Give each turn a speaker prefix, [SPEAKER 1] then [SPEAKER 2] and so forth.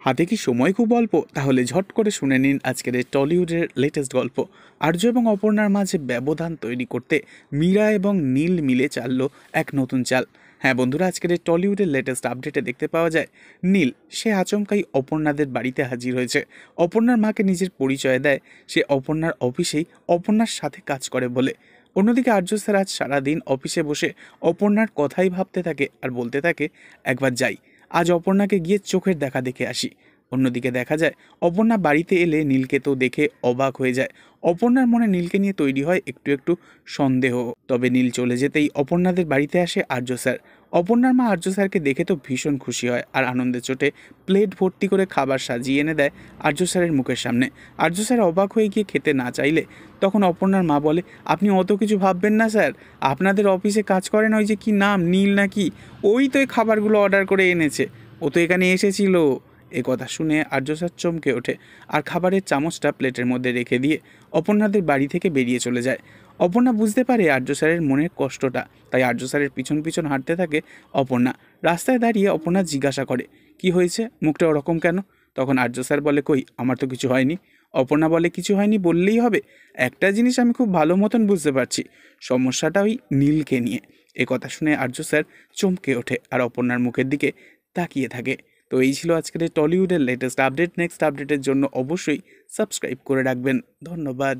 [SPEAKER 1] হাতে কি সময় খুব অল্প? তাহলে ঝট করে শুনে নিন আজকের এই টলিউডের লেটেস্ট গল্প। আর্য এবং অপর্ণার মাঝে ব্যবধান তৈরি করতে মীরা এবং নীল মিলে চাললো এক নতুন চাল। হ্যাঁ বন্ধুরা, আজকের এই টলিউডের লেটেস্ট আপডেটে দেখতে পাওয়া যায় নীল সে আচমকাই অপর্ণাদের বাড়িতে হাজির হয়েছে। অপর্ণার মাকে নিজের পরিচয় দেয় সে অপর্ণার অফিসেই অপর্ণার সাথে কাজ করে বলে। অন্যদিকে আর্য স্যার আজ সারাদিন অফিসে বসে অপর্ণার কথাই ভাবতে থাকে আর বলতে থাকে, একবার যাই, আজ অপর্ণাকে গিয়ে চোখের দেখা দেখে আসি। অন্যদিকে দেখা যায় অপর্ণা বাড়িতে এলে নীলকে তো দেখে অবাক হয়ে যায়। অপর্ণার মনে নীলকে নিয়ে তৈরি হয় একটু একটু সন্দেহ। তবে নীল চলে যেতেই অপর্ণাদের বাড়িতে আসে আর্য স্যার। অপর্ণার মা আর্য স্যারকে দেখে তো ভীষণ খুশি হয় আর আনন্দে চোটে প্লেট ভর্তি করে খাবার সাজিয়ে এনে দেয় আর্য স্যারের মুখের সামনে। আর্য স্যার অবাক হয়ে গিয়ে খেতে না চাইলে তখন অপর্ণার মা বলে, আপনি অত কিছু ভাববেন না স্যার, আপনাদের অফিসে কাজ করেন ওই যে কি নাম, নীল নাকি, ওই তো এই খাবারগুলো অর্ডার করে এনেছে, ও তো এখানে এসেছিল। এ কথা শুনে আর্য স্যার চমকে ওঠে আর খাবারের চামচটা প্লেটের মধ্যে রেখে দিয়ে অপর্ণাদের বাড়ি থেকে বেরিয়ে চলে যায়। অপর্ণা বুঝতে পারে আর্য স্যারের মনের কষ্টটা, তাই আর্য স্যারের পিছন পিছন হাঁটতে থাকে অপর্ণা। রাস্তায় দাঁড়িয়ে অপর্ণা জিজ্ঞাসা করে, কি হয়েছে, মুখটা ওরকম কেন? তখন আর্য স্যার বলে, কই আমার তো কিছু হয়নি। অপর্ণা বলে, কিছু হয়নি বললেই হবে, একটা জিনিস আমি খুব ভালো মতন বুঝতে পারছি, সমস্যাটা ওই নীলকে নিয়ে। এ কথা শুনে আর্য স্যার চমকে ওঠে আর অপর্ণার মুখের দিকে তাকিয়ে থাকে। তো এই ছিল আজকের এই টলিউডের লেটেস্ট আপডেট। নেক্সট আপডেটের জন্য অবশ্যই সাবস্ক্রাইব করে রাখবেন। ধন্যবাদ।